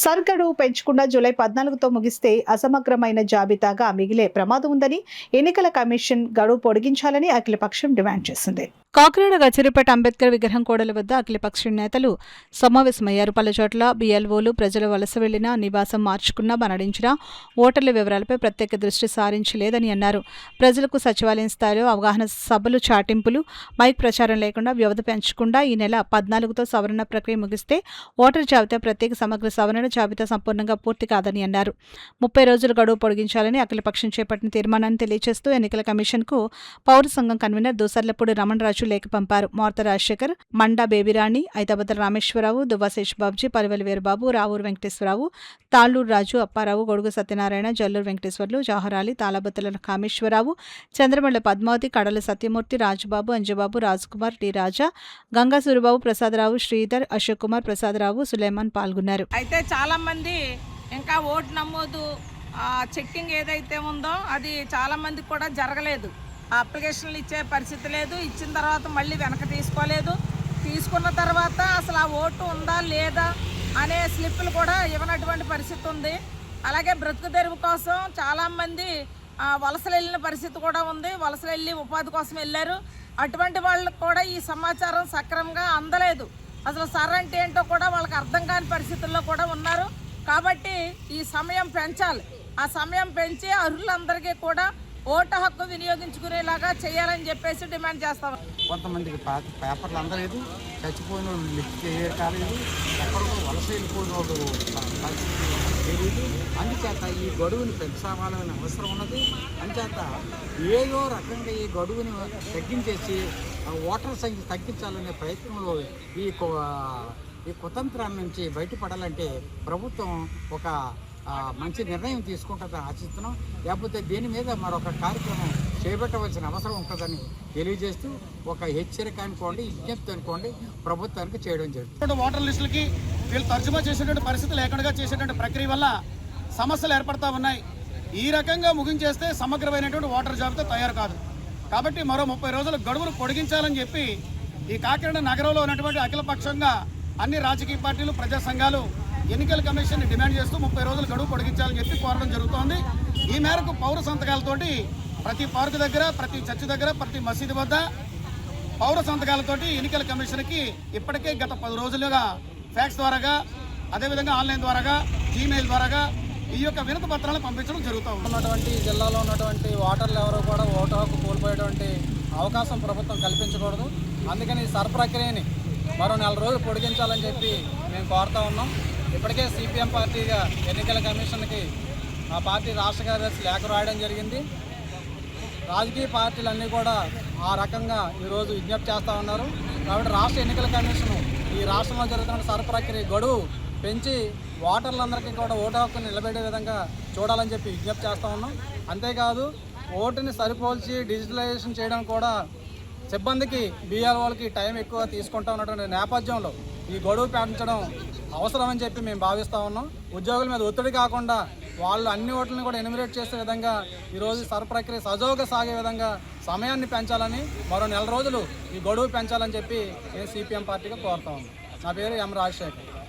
సర్గడువు పెంచకుండా జూలై 14తో ముగిస్తే అసమగ్రమైన జాబితాగా మిగిలే ప్రమాదం ఉందని ఎన్నికల కమిషన్ గడువు పొడిగించాలని అఖిలపక్షం డిమాండ్ చేసింది. కాకినాడ గచ్చిరిపేట అంబేద్కర్ విగ్రహం కోడల వద్ద అఖిలపక్షం నేతలు సమావేశమయ్యారు. పలుచోట్ల బీఎల్ఓలు ప్రజలు వలస వెళ్లినా, నివాసం మార్చుకున్నా, మరణించినా ఓటర్ల వివరాలపై ప్రత్యేక దృష్టి సారించలేదని అన్నారు. ప్రజలకు సచివాలయం స్థాయిలో అవగాహన సభలు, చాటింపులు, మైక్ ప్రచారం లేకుండా వ్యవధి పెంచకుండా ఈ నెల 14తో సవరణ ప్రక్రియ ముగిస్తే ఓటర్ జాబితా ప్రత్యేక సమగ్ర సవరణ జాబితా సంపూర్ణంగా పూర్తి కాదని అన్నారు. 30 రోజుల గడువు పొడిగించాలని అఖిలపక్షం చేపట్టిన తీర్మానాన్ని తెలియజేస్తూ ఎన్నికల కమిషన్కు పౌర సంఘం కన్వీనర్ దూసర్లపూడి రమణరాజు లేఖ పంపారు. మోర్త రాజశేఖర్, మండా బేబిరాణి, ఐతాబత్ర రామేశ్వరరావు, దువ్వాశేష్ బాబ్జీ, పరివెల వీరబాబు, రావూరు వెంకటేశ్వరరావు, తాళ్లూరు రాజు, అప్పారావు, గొడుగు సత్యనారాయణ, జల్లూరు వెంకటేశ్వర్లు, జవహరాలి, తాళబత్తుల కామేశ్వరరావు, చంద్రమల్ల పద్మావతి, కడల సత్యమూర్తి, రాజుబాబు, అంజబాబు, రాజ్కుమార్, డి రాజా, గంగా సూరిబాబు, ప్రసాదరావు, శ్రీధర్, అశోక్ కుమార్, ప్రసాదరావు, సులేమాన్ పాల్గొన్నారు. అయితే చాలా మంది ఇంకా ఓటు నమోదు చెక్కింగ్ ఏదైతే ఉందో అది చాలా మందికి కూడా జరగలేదు. అప్లికేషన్లు ఇచ్చే పరిస్థితి లేదు. ఇచ్చిన తర్వాత మళ్ళీ వెనక తీసుకోలేదు. తీసుకున్న తర్వాత అసలు ఆ ఓటు ఉందా లేదా అనే స్లిప్పులు కూడా ఇవ్వనటువంటి పరిస్థితి ఉంది. అలాగే బ్రతుకు తెరువు కోసం చాలామంది వలసలు వెళ్ళిన పరిస్థితి కూడా ఉంది. వలసలు వెళ్ళి ఉపాధి కోసం వెళ్ళారు. అటువంటి వాళ్ళకు కూడా ఈ సమాచారం సక్రమంగా అందలేదు. అసలు సర్ అంటే ఏంటో కూడా వాళ్ళకి అర్థం కాని పరిస్థితుల్లో కూడా ఉన్నారు. కాబట్టి ఈ సమయం పెంచాలి. ఆ సమయం పెంచి అర్హులందరికీ కూడా ఓటు హక్కు వినియోగించుకునేలాగా చేయాలని చెప్పేసి డిమాండ్ చేస్తాం. కొంతమందికి పేపర్లు అందలేదు, చచ్చిపోయిన వాళ్ళు లిఫ్ట్ చేయలేదు, ఎక్కడో వలస వెళ్ళిపోయిన వాళ్ళు తెలియదు. అందుచేత ఈ గడువుని పెంచాలని అవసరం ఉన్నది. అందుచేత ఏదో రకంగా ఈ గడువుని తగ్గించేసి ఓటర్ సంఖ్య తగ్గించాలనే ప్రయత్నంలో ఈ కుతంత్రాన్ని నుంచి బయటపడాలంటే ప్రభుత్వం ఒక మంచి నిర్ణయం తీసుకుంటుందని ఆశిస్తున్నాం. లేకపోతే దీని మీద మరొక కార్యక్రమం చేపట్టవలసిన అవసరం ఉంటుందని తెలియజేస్తూ ఒక హెచ్చరిక అనుకోండి, విజ్ఞప్తి అనుకోండి ప్రభుత్వానికి చేయడం జరుగుతుంది. ఓటర్ లిస్టులకి వీళ్ళు తర్జుమా చేసేటువంటి పరిస్థితి లేకుండా చేసేటువంటి ప్రక్రియ వల్ల సమస్యలు ఏర్పడతా ఉన్నాయి. ఈ రకంగా ముగించేస్తే సమగ్రమైనటువంటి ఓటర్ జాబితా తయారు కాదు. కాబట్టి మరో 30 రోజుల గడువును పొడిగించాలని చెప్పి ఈ కాకినాడ నగరంలో ఉన్నటువంటి అఖిలపక్షంగా అన్ని రాజకీయ పార్టీలు, ప్రజా సంఘాలు ఎన్నికల కమిషన్ని డిమాండ్ చేస్తూ 30 రోజుల గడువు పొడిగించాలని చెప్పి కోరడం జరుగుతోంది. ఈ మేరకు పౌర సంతకాలతోటి ప్రతి పార్కు దగ్గర, ప్రతి చర్చి దగ్గర, ప్రతి మసీదు వద్ద పౌర సంతకాలతోటి ఎన్నికల కమిషన్కి ఇప్పటికే గత 10 రోజులుగా ఫ్యాక్స్ ద్వారాగా, అదేవిధంగా ఆన్లైన్ ద్వారాగా, జీమెయిల్ ద్వారాగా ఈ యొక్క వినతి పత్రాలను పంపించడం జరుగుతూ ఉన్నటువంటి జిల్లాలో ఉన్నటువంటి ఓటర్లు ఎవరు కూడా ఓటు హక్కు కోల్పోయేటువంటి అవకాశం ప్రభుత్వం కల్పించకూడదు. అందుకని సర్ ప్రక్రియని మరో 4 రోజులు పొడిగించాలని చెప్పి మేము కోరుతా ఉన్నాం. ఇప్పటికే సిపిఎం పార్టీగా ఎన్నికల కమిషన్కి ఆ పార్టీ రాష్ట్ర కార్యదర్శి లేఖ రాయడం జరిగింది. రాజకీయ పార్టీలన్నీ కూడా ఆ రకంగా ఈరోజు విజ్ఞప్తి చేస్తూ ఉన్నారు. కాబట్టి రాష్ట్ర ఎన్నికల కమిషన్ ఈ రాష్ట్రంలో జరుగుతున్న సర్ ప్రక్రియ గడువు పెంచి ఓటర్లందరికీ కూడా ఓటు హక్కుని నిలబెట్టే విధంగా చూడాలని చెప్పి విజ్ఞప్తి చేస్తూ ఉన్నాం. అంతేకాదు ఓటుని సరిపోల్చి డిజిటలైజేషన్ చేయడం కూడా సిబ్బందికి, బీఆర్ఓలకి టైం ఎక్కువ తీసుకుంటూ ఉన్నటువంటి నేపథ్యంలో ఈ గడువు పెంచడం అవసరమని చెప్పి మేము భావిస్తూ ఉన్నాం. ఉద్యోగుల మీద ఒత్తిడి కాకుండా వాళ్ళు అన్ని ఓట్లను కూడా ఎన్యూమరేట్ చేసే విధంగా ఈరోజు సర్ ప్రక్రియ సజావుగా సాగే విధంగా సమయాన్ని పెంచాలని, మరో 4 రోజులు ఈ గడువు పెంచాలని చెప్పి నేను సిపిఎం పార్టీగా కోరుతా ఉన్నాం. నా పేరు ఎం రాజశేఖర్.